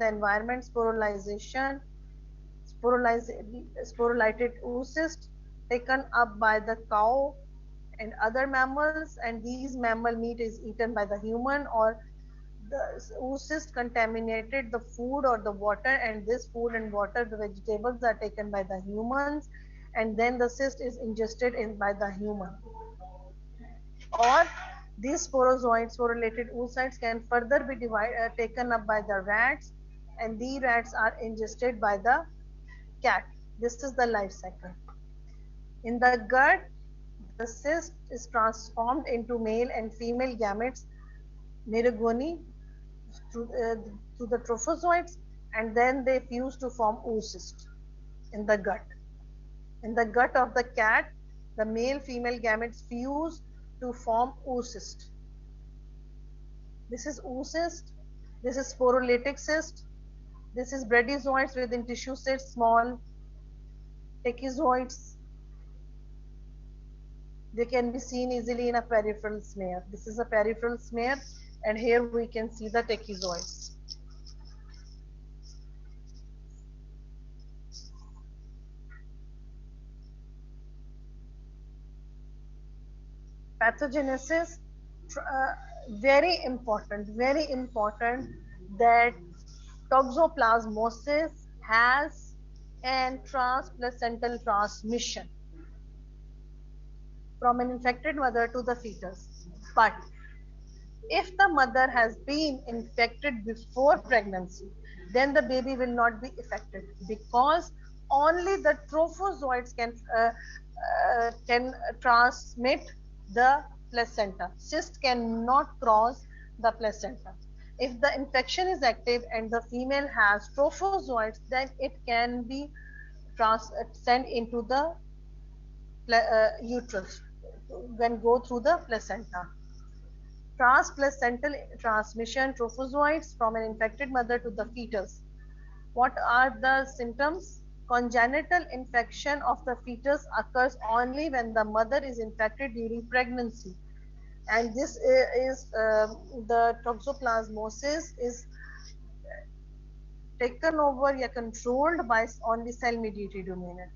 the environment, sporolated oocyst taken up by the cow and other mammals, and these mammal meat is eaten by the human, or the oocyst contaminated the food or the water, and this food and water, the vegetables are taken by the humans, and then the cyst is ingested in by the human. Or these sporozoids, sporulated oocytes, can further be taken up by the rats, and the rats are ingested by the cat. This is the life cycle. In the gut, the cyst is transformed into male and female gametes, merigony, through the trophozoites, and then they fuse to form oocyst in the gut. In the gut of the cat, the male female gametes fuse to form oocyst. This is oocyst. This is sporolatic cyst. This is bradyzoids within tissue cysts, small tachyzoids. They can be seen easily in a peripheral smear. This is a peripheral smear, and here we can see the tachyzoids. Pathogenesis, uh, very important that toxoplasmosis has an transplacental transmission from an infected mother to the fetus. But if the mother has been infected before pregnancy, then the baby will not be affected, because only the trophozoites can transmit the placenta. Cyst cannot cross the placenta. If the infection is active and the female has trophozoites, then it can be sent into the uterus, when go through the placenta. Transplacental transmission, trophozoites from an infected mother to the fetus. What are the symptoms? Congenital infection of the fetus occurs only when the mother is infected during pregnancy, and this is the toxoplasmosis is taken over or controlled by only cell mediated immunity.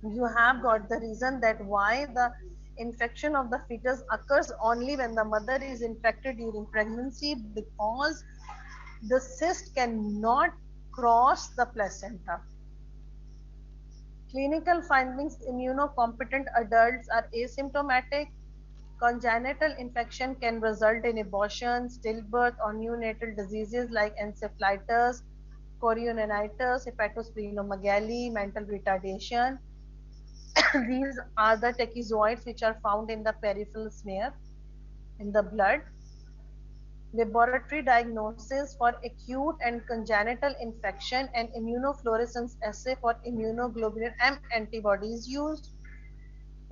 You have got the reason that why the infection of the fetus occurs only when the mother is infected during pregnancy, because the cyst cannot cross the placenta. Clinical findings: immunocompetent adults are asymptomatic. Congenital infection can result in abortion, stillbirth, or neonatal diseases like encephalitis, chorioamnitis, hepatosplenomegaly, mental retardation. These are the tachyzoids which are found in the peripheral smear in the blood. Laboratory diagnosis for acute and congenital infection and immunofluorescence assay for immunoglobulin M antibody is used.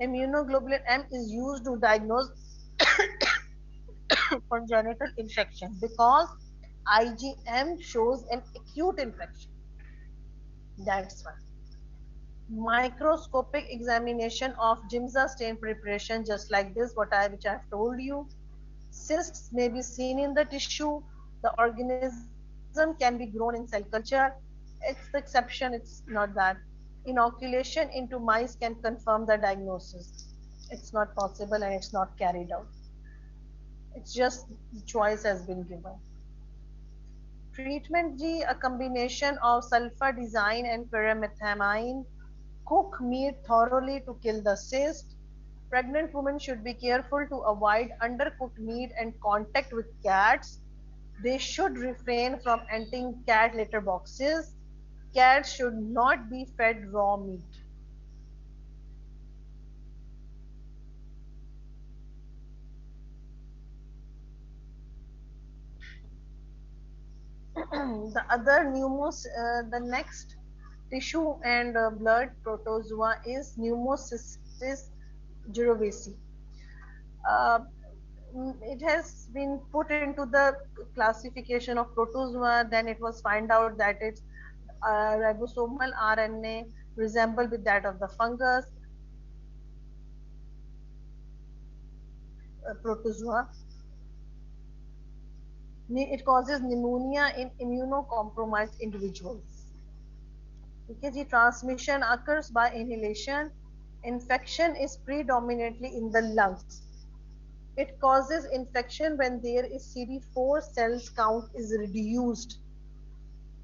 Immunoglobulin M is used to diagnose congenital infection because IgM shows an acute infection. That's why. Microscopic examination of Giemsa stain preparation, just like this, which I've told you. Cysts may be seen in the tissue. The organism can be grown in cell culture. It's the exception, it's not that. Inoculation into mice can confirm the diagnosis. It's not possible and it's not carried out. It's just the choice has been given. Treatment G, a combination of sulfadazine and pyrimethamine. Cook meat thoroughly to kill the cyst. Pregnant women should be careful to avoid undercooked meat and contact with cats. They should refrain from emptying cat litter boxes. Cats should not be fed raw meat. The next tissue and blood protozoa is Pneumocystis jirovecii. Uh, it has been put into the classification of protozoa. Then it was found out that its ribosomal RNA resemble with that of the fungus protozoa. It causes pneumonia in immunocompromised individuals. Okay, the transmission occurs by inhalation. Infection is predominantly in the lungs. It causes infection when there is CD4 cells count is reduced.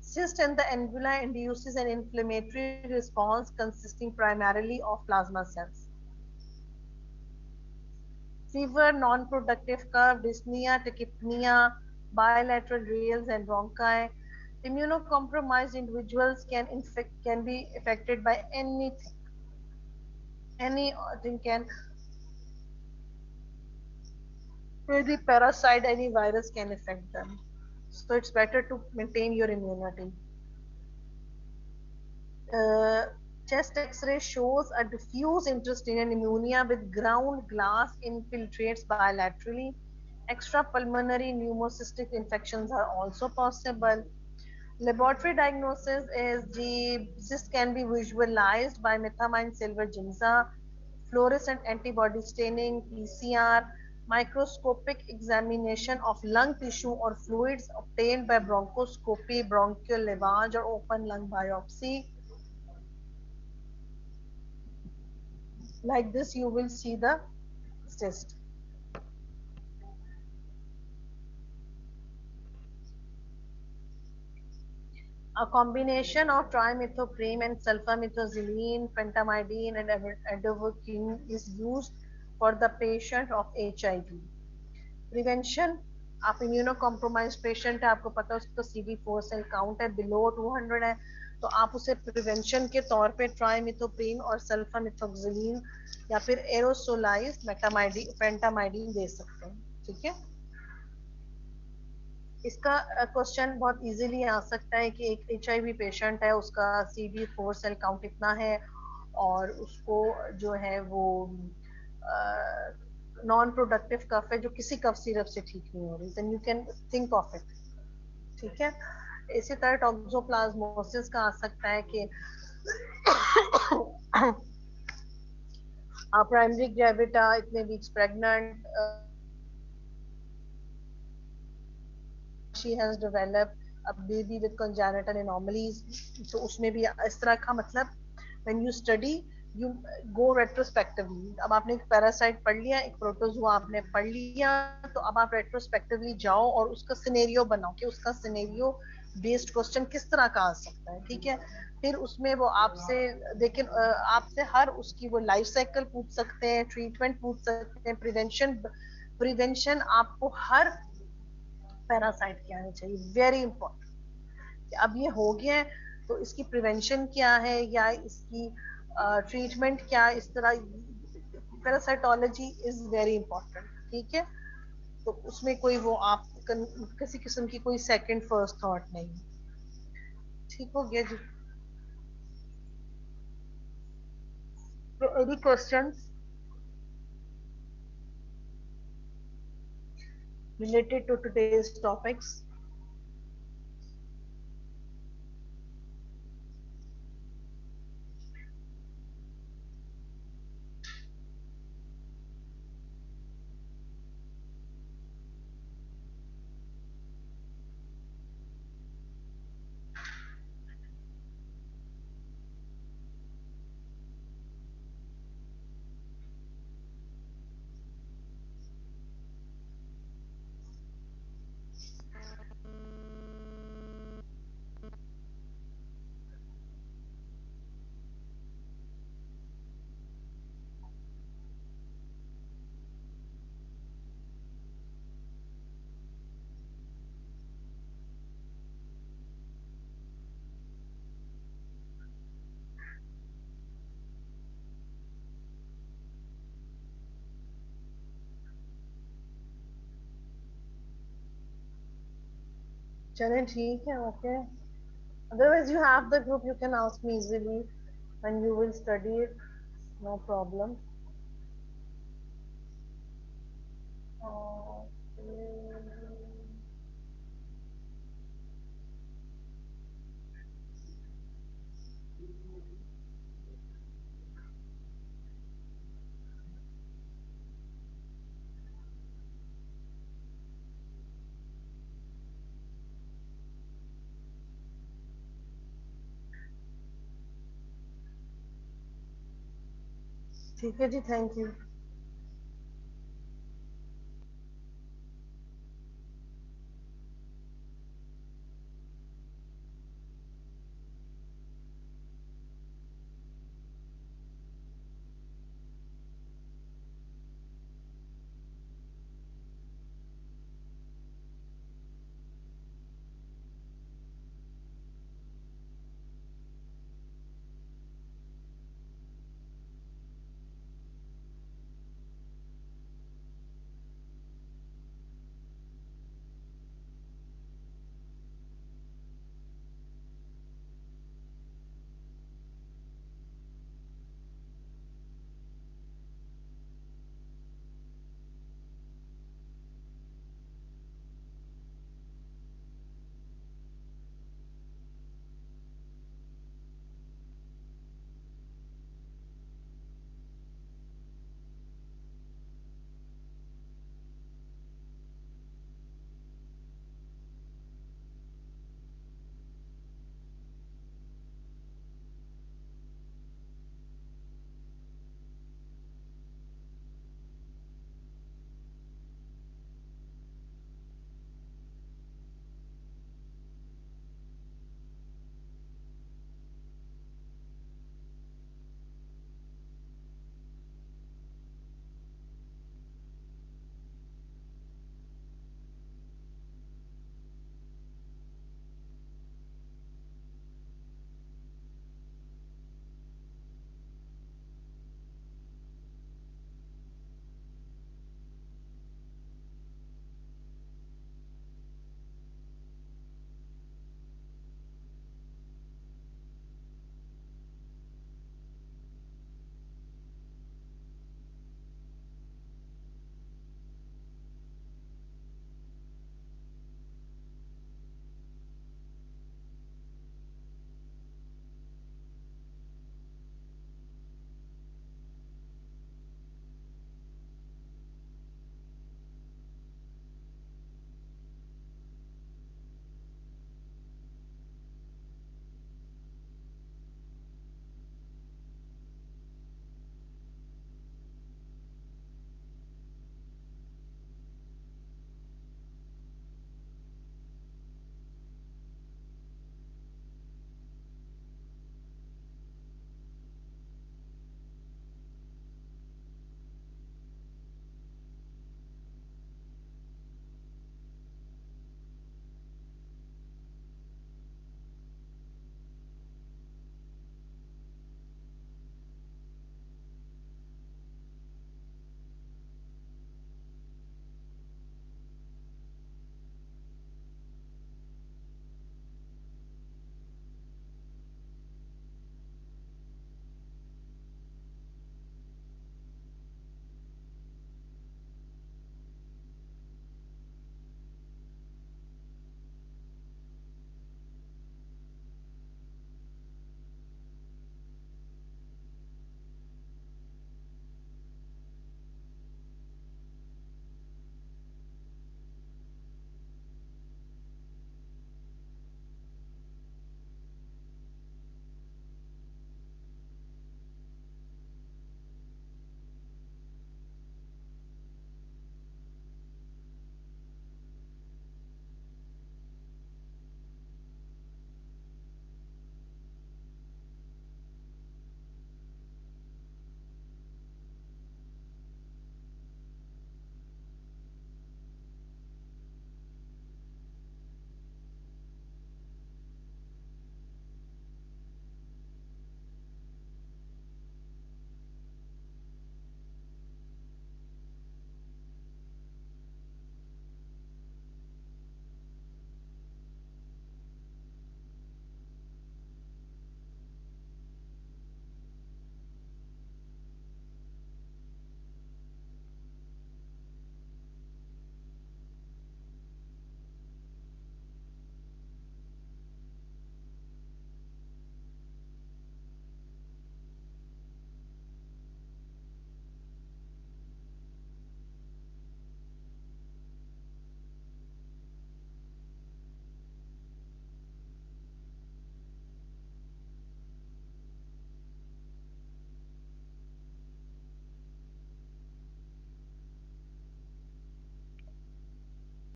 Cyst in the alveoli induces an inflammatory response consisting primarily of plasma cells. Fever, non-productive cough, dyspnea, tachypnea, bilateral rales, and bronchi. Immunocompromised individuals can be affected by anything. Anything can, any parasite, any virus can affect them. So it's better to maintain your immunity. Uh, Chest X-ray shows a diffuse intestinal pneumonia with ground glass infiltrates bilaterally. Extrapulmonary pneumocystic infections are also possible. Laboratory diagnosis is the cyst can be visualized by methamine silver ginger, fluorescent antibody staining, PCR, microscopic examination of lung tissue or fluids obtained by bronchoscopy, bronchial lavage, or open lung biopsy. Like this, you will see the cyst. A combination of trimethoprim and sulfamethoxylene, pentamidine, and adavoquine is used for the patient of HIV. Prevention, आप immuno compromise patient है, आपको पता है उसका CD4 cell count है below 200 है, तो आप उसे प्रिवेंशन के तौर पे ट्राइमिथोप्रीन और सल्फामिथोक्सिलिन या फिर एरोसोलाइज मेटामाइडिन पेंटामाइडिन दे सकते हैं. ठीक है. इसका क्वेश्चन बहुत इजीली आ सकता है कि एक HIV पेशेंट है, उसका CD4 सेल काउंट इतना है और उसको जो है वो नॉन प्रोडक्टिव कफ है जो किसी कफ सिरप से ठीक नहीं हो रही, then you can think of it. ठीक है. इसी तरह टॉक्सोप्लाज्मोसिस का आ सकता है कि प्राइमरी ग्रेविटा इतने weeks pregnant, she has developed a baby with congenital anomalies. तो उसमें भी इस तरह का मतलब when you study you go retrospectively. अब आपने एक पैरासाइट पढ़ लिया, एक प्रोटोजोआ आपने पढ़ लिया, तो अब आप retrospectively जाओ और उसका सिनेरियो बनाओ कि उसका सिनेरियो बेस्ड क्वेश्चन किस तरह का आ सकता है. ठीक है. फिर उसमें वो आपसे लेकिन आपसे हर उसकी वो लाइफ साइकिल पूछ सकते हैं, ट्रीटमेंट पूछ सकते हैं, प्रिवेंशन प्रिवेंशन आपको हर पैरासाइट की आनी चाहिए. Very important. अब ये हो गया है तो इसकी प्रिवेंशन क्या है या इसकी ट्रीटमेंट क्या, इस तरह पैरासाइटोलॉजी इज वेरी इंपॉर्टेंट. ठीक है. तो उसमें कोई वो आप किसी किस्म की कोई सेकंड फर्स्ट थॉट नहीं. ठीक हो गया जी. Any questions related to today's topics? चलें ठीक है. Okay. Otherwise, you have the group. You can ask me easily when you will study it. No problem. ठीक है जी, थैंक यू।